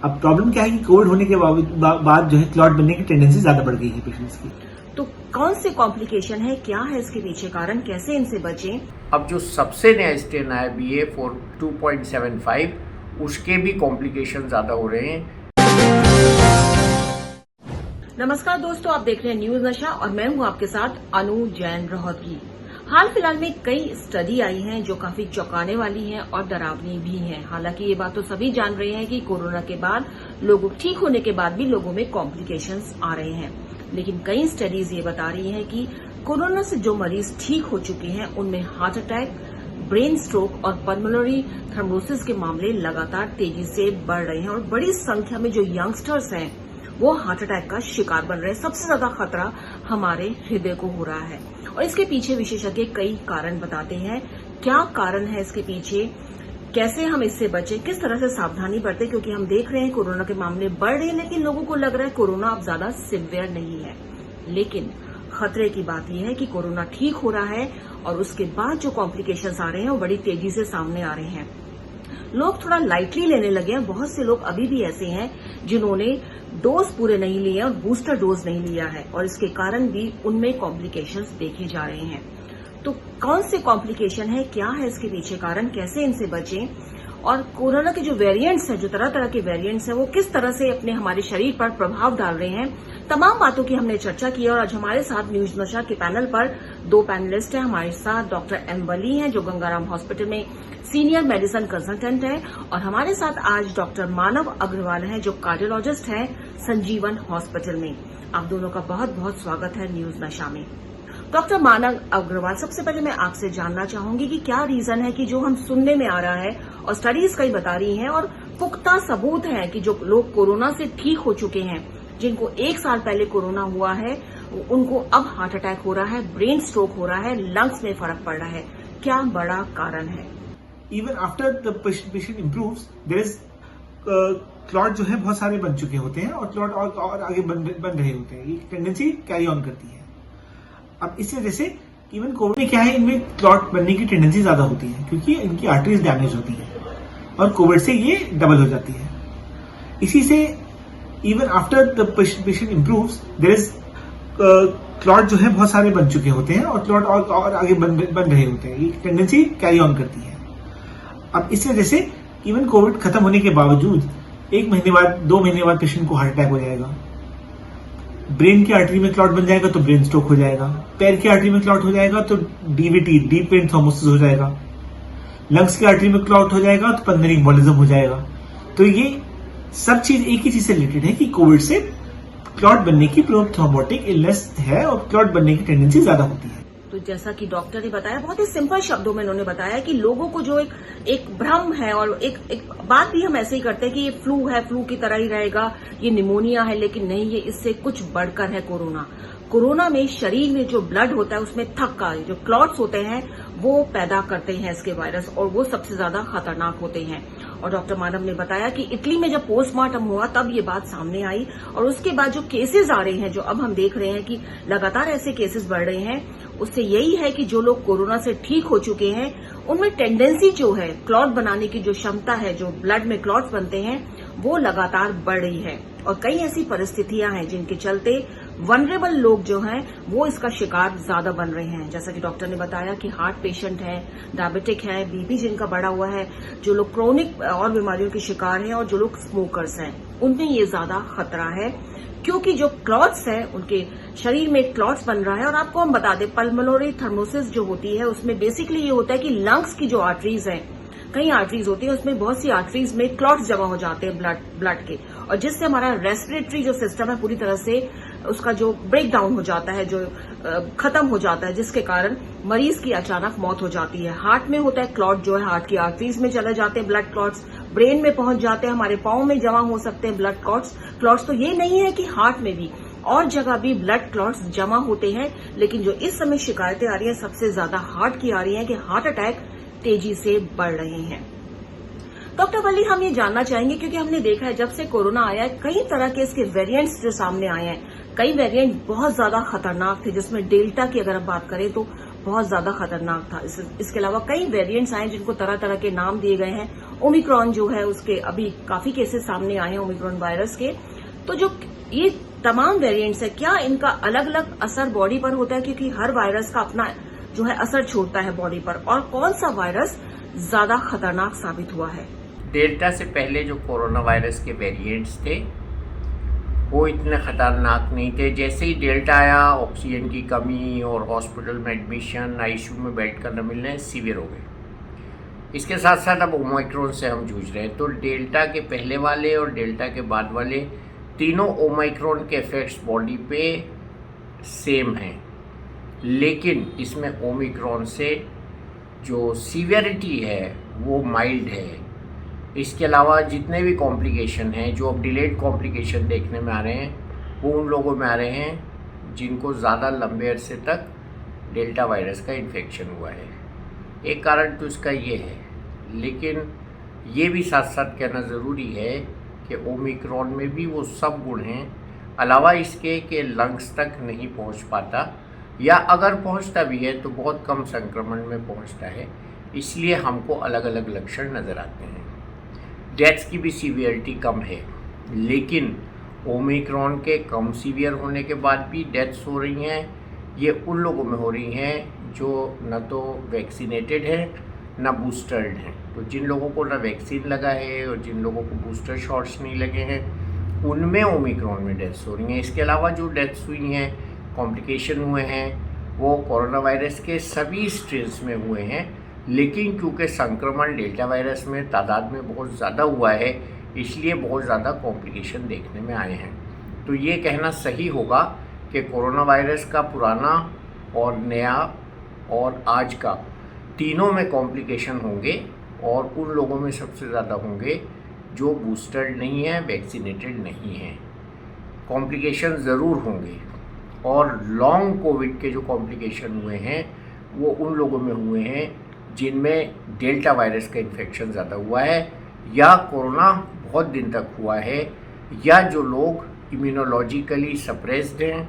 अब प्रॉब्लम क्या है कि कोविड होने के बाद जो है क्लॉट बनने की टेंडेंसी ज्यादा बढ़ गई है पेशेंट्स की। तो कौन से कॉम्प्लिकेशन है, क्या है इसके पीछे कारण, कैसे इनसे बचें? अब जो सबसे नया स्ट्रेन आया BA.4 2.75 उसके भी कॉम्प्लिकेशन ज़्यादा हो रहे हैं। नमस्कार दोस्तों, आप देख रहे हैं न्यूज नशा और मैं हूं आपके साथ अनु जैन रोहतगी। हाल फिलहाल में कई स्टडी आई हैं जो काफी चौंकाने वाली हैं और डरावनी भी हैं। हालांकि ये बात तो सभी जान रहे हैं कि कोरोना के बाद लोगों ठीक होने के बाद भी लोगों में कॉम्प्लिकेशंस आ रहे हैं, लेकिन कई स्टडीज ये बता रही हैं कि कोरोना से जो मरीज ठीक हो चुके हैं उनमें हार्ट अटैक, ब्रेन स्ट्रोक और पल्मोनरी थ्रोम्बोसिस के मामले लगातार तेजी से बढ़ रहे हैं और बड़ी संख्या में जो यंगस्टर्स हैं वो हार्ट अटैक का शिकार बन रहे हैं। सबसे ज्यादा खतरा हमारे हृदय को हो रहा है और इसके पीछे विशेषज्ञ कई कारण बताते हैं। क्या कारण है इसके पीछे, कैसे हम इससे बचें, किस तरह से सावधानी बरतें, क्योंकि हम देख रहे हैं कोरोना के मामले बढ़ रहे हैं, लेकिन लोगों को लग रहा है कोरोना अब ज्यादा सिवियर नहीं है। लेकिन खतरे की बात यह है कि कोरोना ठीक हो रहा है और उसके बाद जो कॉम्प्लिकेशंस आ रहे हैं वो बड़ी तेजी से सामने आ रहे हैं। लोग थोड़ा लाइटली लेने लगे हैं। बहुत से लोग अभी भी ऐसे हैं जिन्होंने डोज पूरे नहीं लिए और बूस्टर डोज नहीं लिया है और इसके कारण भी उनमें कॉम्प्लिकेशंस देखे जा रहे हैं। तो कौन से कॉम्प्लिकेशन है, क्या है इसके पीछे कारण, कैसे इनसे बचें, और कोरोना के जो वेरिएंट्स हैं, जो तरह तरह के वेरिएंट्स हैं, वो किस तरह से अपने हमारे शरीर पर प्रभाव डाल रहे हैं, तमाम बातों की हमने चर्चा की। और आज हमारे साथ न्यूज नशा के पैनल पर दो पैनलिस्ट हैं। हमारे साथ डॉक्टर एम वली हैं जो गंगाराम हॉस्पिटल में सीनियर मेडिसिन कंसल्टेंट है, और हमारे साथ आज डॉक्टर मानव अग्रवाल हैं जो कार्डियोलॉजिस्ट हैं संजीवन हॉस्पिटल में। आप दोनों का बहुत बहुत स्वागत है न्यूज नशा में। डॉक्टर मानव अग्रवाल, सबसे पहले मैं आपसे जानना चाहूंगी कि क्या रीजन है कि जो हम सुनने में आ रहा है और स्टडीज कई बता रही हैं और पुख्ता सबूत है कि जो लोग कोरोना से ठीक हो चुके हैं, जिनको 1 साल पहले कोरोना हुआ है, उनको अब हार्ट अटैक हो रहा है, ब्रेन स्ट्रोक हो रहा है, लंग्स में फर्क पड़ रहा है। क्या बड़ा कारण है? Even after the patient improves there is clot जो है बहुत सारे बन चुके होते हैं और क्लॉट और आगे बन रहे होते हैं। ये टेंडेंसी कैरी ऑन करती है। अब इस वजह से इवन कोविड में क्या है, इनमें क्लॉट बनने की टेंडेंसी ज्यादा होती है क्योंकि इनकी आर्टरीज डैमेज होती है और कोविड से ये डबल हो जाती है। इसी से even after the patient improves there is clot जो है बहुत सारे बन चुके होते हैं और क्लॉट और आगे बन रहे होते हैं। ये टेंडेंसी कैरी ऑन करती है। अब इस वजह से इवन कोविड खत्म होने के बावजूद 1 महीने बाद, 2 महीने बाद पेशेंट को हार्ट अटैक हो जाएगा। ब्रेन की आर्टरी में क्लॉट बन जाएगा तो ब्रेन स्ट्रोक हो जाएगा। पैर की आर्टरी में क्लॉट हो जाएगा तो डीवीटी, डीप वेन थ्रोम्बोसिस हो जाएगा। लंग्स की आर्टरी में क्लॉट हो जाएगा तो पल्मोनरी एम्बोलिज्म हो जाएगा। तो ये सब चीज एक ही चीज से रिलेटेड है कि कोविड से क्लॉट बनने की थ्रोम्बोटिक इलनेस है और क्लॉट बनने की टेंडेंसी ज्यादा होती है। तो जैसा कि डॉक्टर ने बताया, बहुत ही सिंपल शब्दों में उन्होंने बताया कि लोगों को जो एक भ्रम है और एक बात भी हम ऐसे ही करते हैं कि ये फ्लू है, फ्लू की तरह ही रहेगा, ये निमोनिया है, लेकिन नहीं, ये इससे कुछ बढ़कर है कोरोना। कोरोना में शरीर में जो ब्लड होता है उसमें थक्का, जो क्लॉट्स होते हैं वो पैदा करते हैं इसके वायरस, और वो सबसे ज्यादा खतरनाक होते हैं। और डॉक्टर मानव ने बताया कि इटली में जब पोस्टमार्टम हुआ तब ये बात सामने आई, और उसके बाद जो केसेस आ रहे हैं, जो अब हम देख रहे हैं कि लगातार ऐसे केसेस बढ़ रहे हैं, उससे यही है कि जो लोग कोरोना से ठीक हो चुके हैं उनमें टेंडेंसी जो है क्लॉट बनाने की जो क्षमता है, जो ब्लड में क्लॉट्स बनते हैं, वो लगातार बढ़ रही है। और कई ऐसी परिस्थितियां हैं जिनके चलते वनरेबल लोग जो हैं वो इसका शिकार ज्यादा बन रहे हैं। जैसा कि डॉक्टर ने बताया कि हार्ट पेशेंट है, डायबिटिक है, बीपी जिनका बढ़ा हुआ है, जो लोग क्रोनिक और बीमारियों के शिकार हैं और जो लोग स्मोकर्स हैं, उनमें ये ज्यादा खतरा है क्योंकि जो क्लॉट्स है, उनके शरीर में क्लॉट्स बन रहा है। और आपको हम बता दें, पल्मोनरी थ्रोम्बोसिस जो होती है उसमें बेसिकली ये होता है कि लंग्स की जो आर्टरीज हैं, कई आर्टरीज होती है, उसमें बहुत सी आर्टरीज में क्लॉट्स जमा हो जाते हैं ब्लड के, और जिससे हमारा रेस्पिरेटरी जो सिस्टम है पूरी तरह से उसका जो ब्रेक डाउन हो जाता है, जो खत्म हो जाता है, जिसके कारण मरीज की अचानक मौत हो जाती है। हार्ट में होता है क्लॉट, जो है हार्ट की आर्टरीज में चले जाते हैं ब्लड क्लॉट्स, ब्रेन में पहुंच जाते हैं, हमारे पांव में जमा हो सकते हैं ब्लड क्लॉट्स। तो ये नहीं है कि हार्ट में भी और जगह भी ब्लड क्लॉट्स जमा होते हैं, लेकिन जो इस समय शिकायतें आ रही हैं सबसे ज्यादा हार्ट की आ रही हैं कि हार्ट अटैक तेजी से बढ़ रहे हैं। डॉक्टर वली, हम ये जानना चाहेंगे क्योंकि हमने देखा है जब से कोरोना आया है कई तरह के इसके वेरिएंट्स जो सामने आए हैं, कई वेरिएंट बहुत ज्यादा खतरनाक थे, जिसमें डेल्टा की अगर हम बात करें तो बहुत ज्यादा खतरनाक था। इसके अलावा कई वेरिएंट्स आए जिनको तरह तरह के नाम दिए गए हैं। ओमिक्रॉन जो है उसके अभी काफी केसेस सामने आए हैं ओमिक्रॉन वायरस के। तो जो ये तमाम वेरिएंट्स है, क्या इनका अलग अलग असर बॉडी पर होता है? क्योंकि हर वायरस का अपना जो है असर छोड़ता है बॉडी पर, और कौन सा वायरस ज्यादा खतरनाक साबित हुआ है? डेल्टा से पहले जो कोरोना वायरस के वेरिएंट्स थे वो इतने खतरनाक नहीं थे। जैसे ही डेल्टा आया, ऑक्सीजन की कमी और हॉस्पिटल में एडमिशन, आईसीयू में बेड का न मिलने सीवियर हो गए। इसके साथ साथ अब ओमाइक्रॉन से हम जूझ रहे हैं। तो डेल्टा के पहले वाले और डेल्टा के बाद वाले तीनों ओमाइक्रॉन के इफेक्ट्स बॉडी पे सेम हैं, लेकिन इसमें ओमिक्रॉन से जो सीवियरिटी है वो माइल्ड है। इसके अलावा जितने भी कॉम्प्लिकेशन हैं, जो अब डिलेड कॉम्प्लिकेशन देखने में आ रहे हैं, वो उन लोगों में आ रहे हैं जिनको ज़्यादा लंबे अरसे तक डेल्टा वायरस का इन्फेक्शन हुआ है। एक कारण तो इसका ये है, लेकिन ये भी साथ साथ कहना ज़रूरी है कि ओमिक्रॉन में भी वो सब गुण हैं, अलावा इसके कि लंग्स तक नहीं पहुंच पाता, या अगर पहुंचता भी है तो बहुत कम संक्रमण में पहुंचता है। इसलिए हमको अलग अलग लक्षण नज़र आते हैं। डेथ्स की भी सीवियरिटी कम है, लेकिन ओमिक्रॉन के कम सीवियर होने के बाद भी डेथ्स हो रही हैं। ये उन लोगों में हो रही हैं जो न तो वैक्सीनेटेड हैं न बूस्टर्ड हैं। तो जिन लोगों को न वैक्सीन लगा है और जिन लोगों को बूस्टर शॉट्स नहीं लगे हैं, उनमें ओमिक्रॉन में डेथ्स हो रही हैं। इसके अलावा जो डेथ्स हुई हैं, कॉम्प्लिकेशन हुए हैं, वो कोरोना वायरस के सभी स्ट्रेन्स में हुए हैं, लेकिन क्योंकि संक्रमण डेल्टा वायरस में तादाद में बहुत ज़्यादा हुआ है, इसलिए बहुत ज़्यादा कॉम्प्लिकेशन देखने में आए हैं। तो ये कहना सही होगा कि कोरोना वायरस का पुराना और नया और आज का तीनों में कॉम्प्लिकेशन होंगे, और उन लोगों में सबसे ज़्यादा होंगे जो बूस्टर्ड नहीं है, वैक्सीनेटेड नहीं हैं। कॉम्प्लिकेशन ज़रूर होंगे, और लॉन्ग कोविड के जो कॉम्प्लिकेशन हुए हैं वो उन लोगों में हुए हैं जिनमें डेल्टा वायरस का इन्फेक्शन ज़्यादा हुआ है, या कोरोना बहुत दिन तक हुआ है, या जो लोग इम्यूनोलॉजिकली सप्रेस्ड हैं,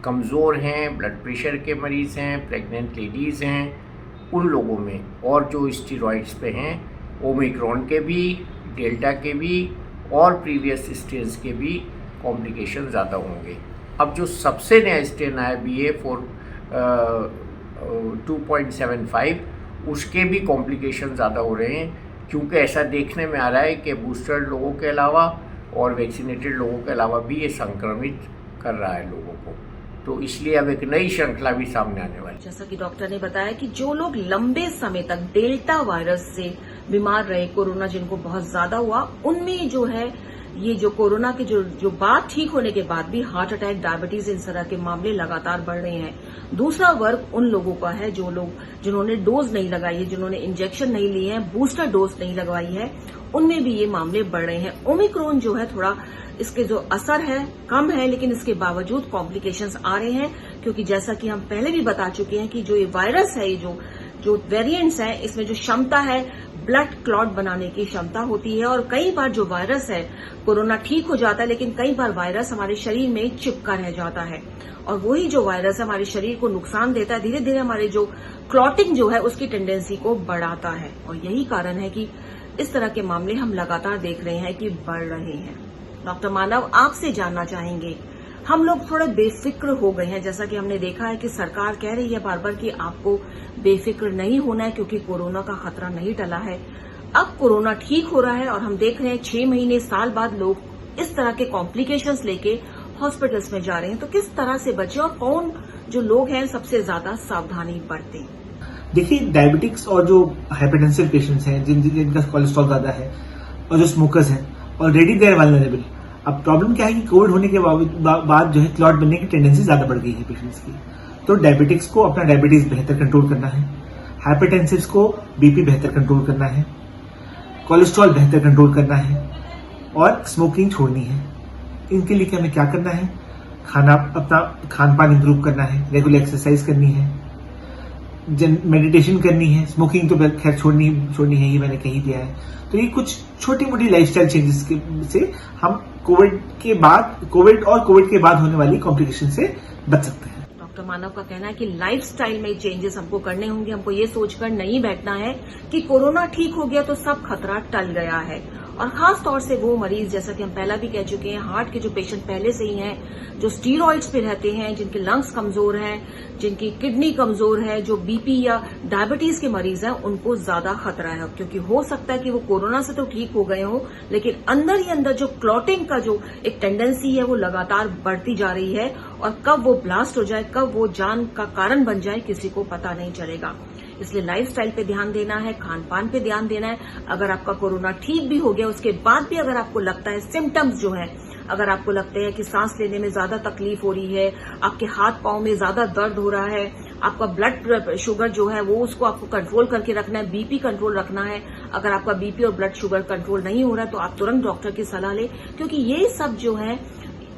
कमज़ोर हैं, ब्लड प्रेशर के मरीज़ हैं, प्रेग्नेंट लेडीज़ हैं, उन लोगों में, और जो स्टीरॉइड्स पे हैं, ओमिक्रॉन के भी, डेल्टा के भी और प्रीवियस स्ट्रेन्स के भी कॉम्प्लिकेशन ज़्यादा होंगे। अब जो सबसे नया स्ट्रेन आया BA.4 2.75, उसके भी कॉम्प्लिकेशन ज़्यादा हो रहे हैं, क्योंकि ऐसा देखने में आ रहा है कि बूस्टर लोगों के अलावा और वैक्सीनेटेड लोगों के अलावा भी ये संक्रमित कर रहा है लोगों को। तो इसलिए अब एक नई श्रृंखला भी सामने आने वाली है। जैसा कि डॉक्टर ने बताया कि जो लोग लंबे समय तक डेल्टा वायरस से बीमार रहे, कोरोना जिनको बहुत ज्यादा हुआ, उनमें जो है ये जो कोरोना के जो बात ठीक होने के बाद भी हार्ट अटैक, डायबिटीज, इस तरह के मामले लगातार बढ़ रहे हैं। दूसरा वर्ग उन लोगों का है जो लोग जिन्होंने डोज नहीं लगाई है, जिन्होंने इंजेक्शन नहीं लिए हैं, बूस्टर डोज नहीं लगवाई है, उनमें भी ये मामले बढ़ रहे हैं। ओमिक्रॉन जो है थोड़ा इसके जो असर है कम है, लेकिन इसके बावजूद कॉम्प्लिकेशंस आ रहे हैं, क्योंकि जैसा कि हम पहले भी बता चुके हैं कि जो ये वायरस है, जो वेरिएंट्स हैं, इसमें जो क्षमता है ब्लड क्लॉट बनाने की क्षमता होती है, और कई बार जो वायरस है, कोरोना ठीक हो जाता है, लेकिन कई बार वायरस हमारे शरीर में चिपका रह जाता है, और वही जो वायरस है हमारे शरीर को नुकसान देता है, धीरे धीरे हमारे जो क्लॉटिंग जो है उसकी टेंडेंसी को बढ़ाता है, और यही कारण है कि इस तरह के मामले हम लगातार देख रहे हैं कि बढ़ रहे हैं। डॉक्टर मानव, आपसे जानना चाहेंगे, हम लोग थोड़े बेफिक्र हो गए हैं, जैसा कि हमने देखा है कि सरकार कह रही है बार बार कि आपको बेफिक्र नहीं होना है क्योंकि कोरोना का खतरा नहीं टला है। अब कोरोना ठीक हो रहा है और हम देख रहे हैं 6 महीने, साल बाद लोग इस तरह के कॉम्प्लिकेशंस लेके हॉस्पिटल्स में जा रहे हैं। तो किस तरह से बचे और कौन जो लोग हैं सबसे ज्यादा सावधानी बरतें? देखिए, डायबिटिक्स और जो हाइपरटेंसिव पेशेंट्स हैं, जिनका कोलेस्ट्रॉल ज्यादा है, और जो स्मोकर्स हैं, ऑलरेडी दे आर वल्नरेबल। अब प्रॉब्लम क्या है कि कोविड होने के बाद जो है क्लॉट बनने की टेंडेंसी ज्यादा बढ़ गई है पेशेंट्स की। तो डायबिटिक्स को अपना डायबिटीज बेहतर कंट्रोल करना है, हाइपरटेंसिव्स को बीपी बेहतर कंट्रोल करना है, कोलेस्ट्रॉल बेहतर कंट्रोल करना है, और स्मोकिंग छोड़नी है। इनके लिए हमें क्या करना है? अपना खान पान इंप्रूव करना है, रेगुलर एक्सरसाइज करनी है, मेडिटेशन करनी है। स्मोकिंग तो खैर छोड़नी है, ये मैंने कही दिया है। तो ये कुछ छोटी मोटी लाइफस्टाइल चेंजेस से हम कोविड के बाद होने वाली कॉम्प्लिकेशन से बच सकते हैं। डॉक्टर मानव का कहना है कि लाइफस्टाइल में चेंजेस हमको करने होंगे। हमको ये सोचकर नहीं बैठना है कि कोरोना ठीक हो गया तो सब खतरा टल गया है। और खास तौर से वो मरीज, जैसा कि हम पहला भी कह चुके हैं, हार्ट के जो पेशेंट पहले से ही हैं, जो स्टीरॉइड्स पे रहते हैं, जिनके लंग्स कमजोर हैं, जिनकी किडनी कमजोर है, जो बीपी या डायबिटीज के मरीज हैं, उनको ज्यादा खतरा है। क्योंकि हो सकता है कि वो कोरोना से तो ठीक हो गए हों, लेकिन अंदर ही अंदर जो क्लॉटिंग का जो एक टेंडेंसी है वो लगातार बढ़ती जा रही है, और कब वो ब्लास्ट हो जाए, कब वो जान का कारण बन जाए, किसी को पता नहीं चलेगा। इसलिए लाइफस्टाइल पे ध्यान देना है, खान पान पे ध्यान देना है। अगर आपका कोरोना ठीक भी हो गया, उसके बाद भी अगर आपको लगता है सिम्टम्स जो है, अगर आपको लगता है कि सांस लेने में ज्यादा तकलीफ हो रही है, आपके हाथ पांव में ज्यादा दर्द हो रहा है, आपका ब्लड शुगर जो है वो उसको आपको कंट्रोल करके रखना है, बीपी कंट्रोल रखना है। अगर आपका बीपी और ब्लड शुगर कंट्रोल नहीं हो रहा है तो आप तुरंत डॉक्टर की सलाह लें, क्योंकि ये सब जो है,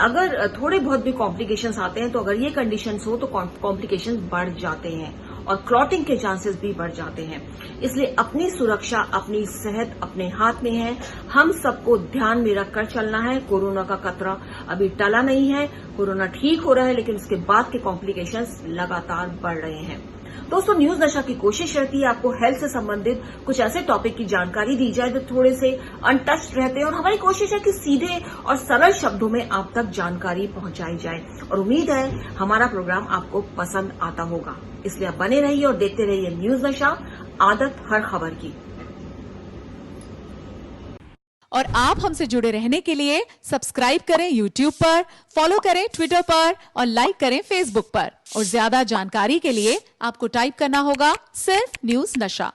अगर थोड़े बहुत भी कॉम्प्लिकेशंस आते हैं तो अगर ये कंडीशंस हो तो कॉम्प्लिकेशंस बढ़ जाते हैं और क्लॉटिंग के चांसेस भी बढ़ जाते हैं। इसलिए अपनी सुरक्षा, अपनी सेहत अपने हाथ में है। हम सबको ध्यान में रखकर चलना है। कोरोना का खतरा अभी टला नहीं है, कोरोना ठीक हो रहा है, लेकिन उसके बाद के कॉम्प्लिकेशंस लगातार बढ़ रहे हैं। दोस्तों, न्यूज नशा की कोशिश रहती है आपको हेल्थ से संबंधित कुछ ऐसे टॉपिक की जानकारी दी जाए जो थोड़े से अनटच्ड रहते हैं, और हमारी कोशिश है कि सीधे और सरल शब्दों में आप तक जानकारी पहुंचाई जाए। और उम्मीद है हमारा प्रोग्राम आपको पसंद आता होगा। इसलिए आप बने रहिए और देखते रहिए न्यूज नशा, आदत हर खबर की। और आप हमसे जुड़े रहने के लिए सब्सक्राइब करें YouTube पर, फॉलो करें Twitter पर और लाइक करें Facebook पर। और ज्यादा जानकारी के लिए आपको टाइप करना होगा सिर्फ न्यूज नशा।